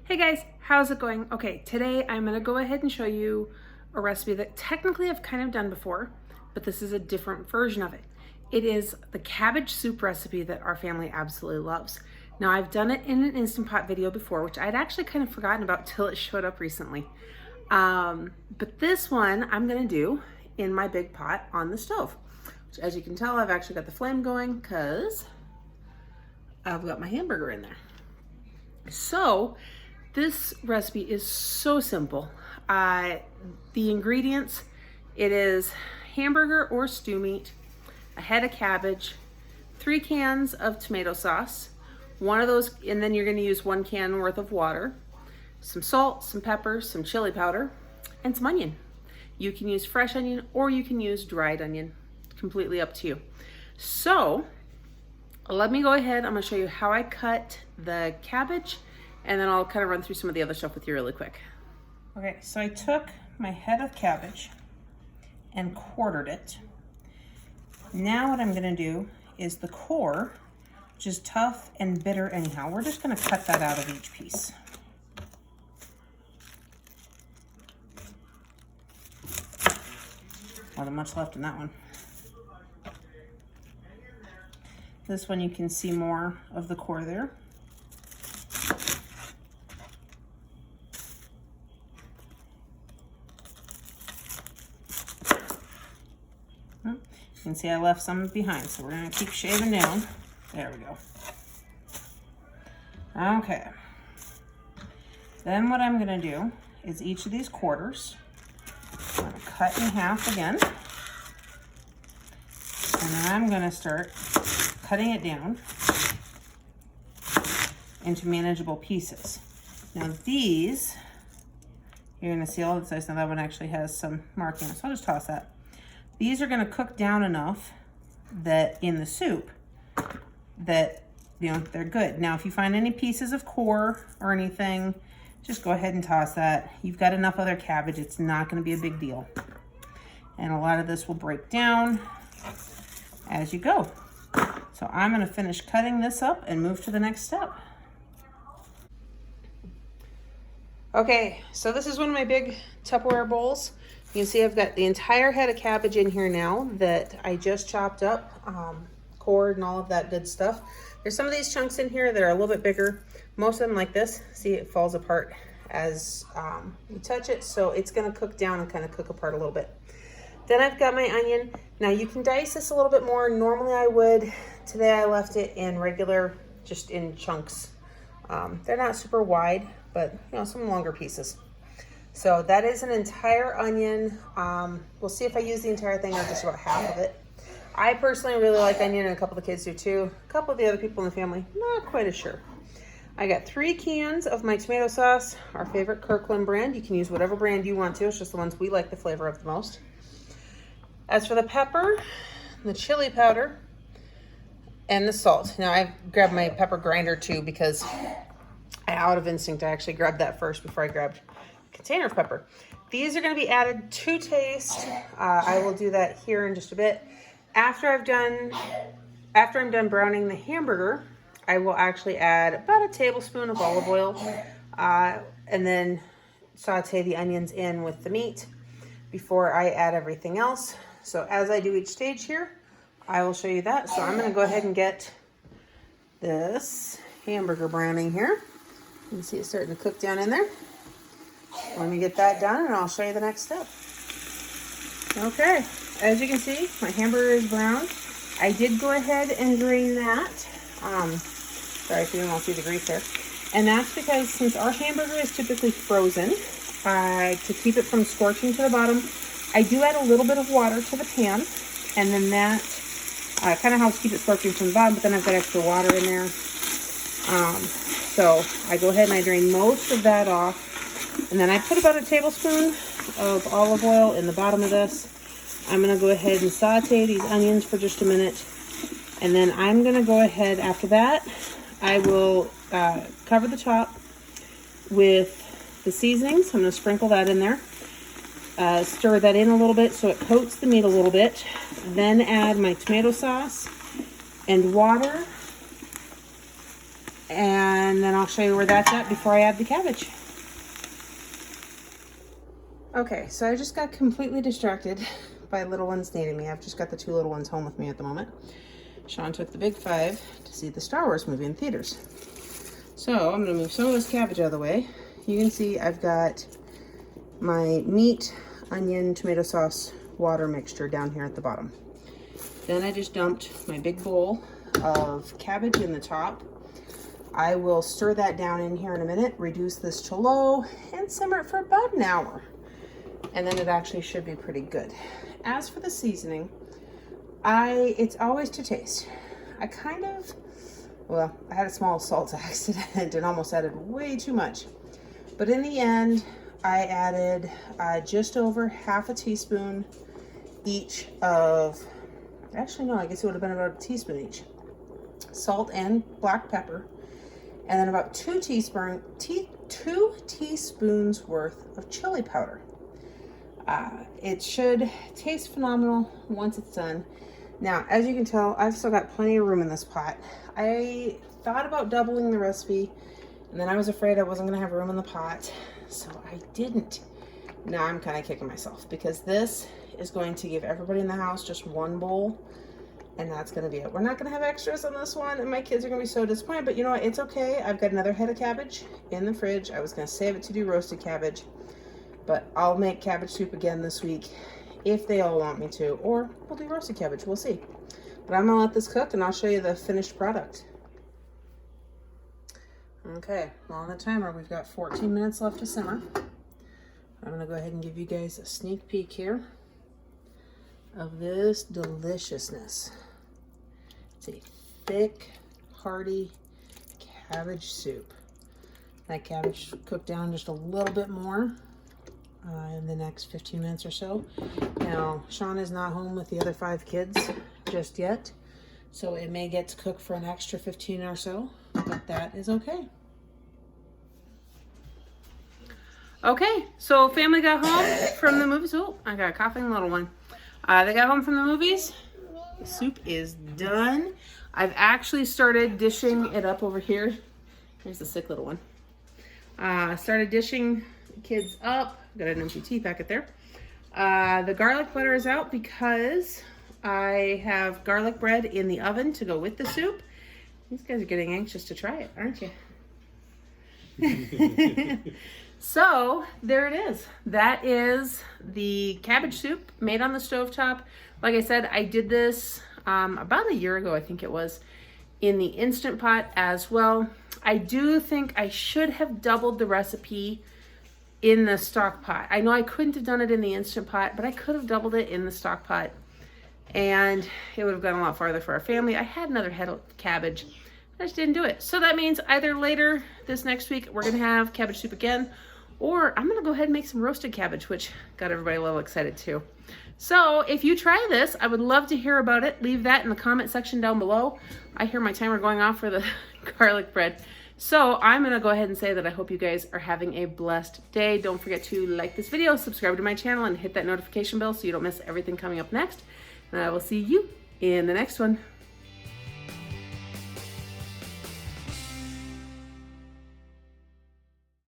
Hey guys, how's it going? Okay, today I'm gonna go ahead and show you a recipe that technically I've kind of done before, but this is a different version of it. It is the cabbage soup recipe that our family absolutely loves. Now I've done it in an Instant Pot video before, which I'd actually kind of forgotten about till it showed up recently. But this one I'm gonna do in my big pot on the stove. Which, as you can tell, I've actually got the flame going because I've got my hamburger in there. So this recipe is so simple. The ingredients, it is hamburger or stew meat, a head of cabbage, 3 cans of tomato sauce, one of those, and then you're gonna use 1 can worth of water, some salt, some pepper, some chili powder, and some onion. You can use fresh onion or you can use dried onion, completely up to you. So let me go ahead, I'm gonna show you how I cut the cabbage, and then I'll kind of run through some of the other stuff with you really quick. Okay, so I took my head of cabbage and quartered it. Now what I'm gonna do is the core, which is tough and bitter anyhow, we're just gonna cut that out of each piece. Wasn't much left in that one. This one you can see more of the core there. You can see I left some behind, so we're gonna keep shaving down. There we go. Okay. Then what I'm gonna do is each of these quarters, I'm gonna cut in half again. And then I'm gonna start cutting it down into manageable pieces. Now these, you're gonna see all the size. Now that one actually has some marking, so I'll just toss that. These are gonna cook down enough that in the soup that, you know, they're good. Now, if you find any pieces of core or anything, just go ahead and toss that. You've got enough other cabbage, it's not gonna be a big deal. And a lot of this will break down as you go. So I'm gonna finish cutting this up and move to the next step. Okay, so this is one of my big Tupperware bowls. You can see I've got the entire head of cabbage in here now that I just chopped up, cored and all of that good stuff. There's some of these chunks in here that are a little bit bigger. Most of them like this. See, it falls apart as you touch it, so it's gonna cook down and kind of cook apart a little bit. Then I've got my onion. Now you can dice this a little bit more. Normally I would. Today I left it in regular, just in chunks. They're not super wide, but you know, some longer pieces. So that is an entire onion. We'll see if I use the entire thing or just about half of it. I personally really like onion, and a couple of the kids do too. A couple of the other people in the family, not quite as sure. I got 3 cans of my tomato sauce, our favorite Kirkland brand. You can use whatever brand you want to. It's just the ones we like the flavor of the most. As for the pepper, the chili powder, and the salt. Now I've grabbed my pepper grinder too because out of instinct I actually grabbed that first before I grabbed container of pepper. These are going to be added to taste. I will do that here in just a bit. After I'm done browning the hamburger, I will actually add about a tablespoon of olive oil and then saute the onions in with the meat before I add everything else. So as I do each stage here, I will show you that. So I'm going to go ahead and get this hamburger browning here. You can see it's starting to cook down in there. Let me get that done and I'll show you the next step. Okay, as you can see, my hamburger is browned. I did go ahead and drain that. Sorry if you didn't all see the grease there. And that's because since our hamburger is typically frozen, to keep it from scorching to the bottom, I do add a little bit of water to the pan, and then that kind of helps keep it scorching from the bottom, but then I've got extra water in there. So I go ahead and I drain most of that off. And then I put about a tablespoon of olive oil in the bottom of this. I'm gonna go ahead and saute these onions for just a minute. And then I'm gonna go ahead after that, I will cover the top with the seasonings. I'm gonna sprinkle that in there. Stir that in a little bit so it coats the meat a little bit. Then add my tomato sauce and water And then I'll show you where that's at before I add the cabbage. Okay, so I just got completely distracted by little ones needing me. I've just got the 2 little ones home with me at the moment. Sean took the big 5 to see the Star Wars movie in theaters. So I'm gonna move some of this cabbage out of the way. You can see I've got my meat, onion, tomato sauce, water mixture down here at the bottom. Then I just dumped my big bowl of cabbage in the top. I will stir that down in here in a minute, reduce this to low, and simmer it for about an hour. And then it actually should be pretty good. As for the seasoning, it's always to taste. I had a small salt accident and almost added way too much. But in the end, I added just over half a teaspoon each of, actually no, I guess it would have been about a teaspoon each. Salt and black pepper. And then about 2 teaspoons worth of chili powder. It should taste phenomenal once it's done. Now, as you can tell, I've still got plenty of room in this pot. I thought about doubling the recipe, and then I was afraid I wasn't going to have room in the pot, so I didn't. Now I'm kind of kicking myself because this is going to give everybody in the house just 1 bowl, and that's going to be it. We're not going to have extras on this one, and my kids are going to be so disappointed, but you know what? It's okay. I've got another head of cabbage in the fridge. I was going to save it to do roasted cabbage. But I'll make cabbage soup again this week if they all want me to, or we'll do roasted cabbage, we'll see. But I'm gonna let this cook and I'll show you the finished product. Okay, well, on the timer, we've got 14 minutes left to simmer. I'm gonna go ahead and give you guys a sneak peek here of this deliciousness. It's a thick, hearty cabbage soup. That cabbage should cook down just a little bit more in the next 15 minutes or so. Now, Sean is not home with the other 5 kids just yet, so it may get to cook for an extra 15 or so, but that is okay. Okay, so family got home from the movies. Oh, I got a coughing little one. They got home from the movies. The soup is done. I've actually started dishing it up over here. Here's the sick little one. Started dishing kids up. Got an empty tea packet there. The garlic butter is out because I have garlic bread in the oven to go with the soup. These guys are getting anxious to try it, aren't you? So there it is. That is the cabbage soup made on the stovetop. Like I said, I did this about a year ago, I think it was, in the Instant Pot as well. I do think I should have doubled the recipe in the stock pot. I know I couldn't have done it in the Instant Pot, but I could have doubled it in the stock pot and it would have gone a lot farther for our family. I had another head of cabbage. I just didn't do it. So that means either later this next week, we're gonna have cabbage soup again, or I'm gonna go ahead and make some roasted cabbage, which got everybody a little excited too. So if you try this, I would love to hear about it. Leave that in the comment section down below. I hear my timer going off for the garlic bread. So I'm gonna go ahead and say that I hope you guys are having a blessed day. Don't forget to like this video, subscribe to my channel, and hit that notification bell so you don't miss everything coming up next. And I will see you in the next one.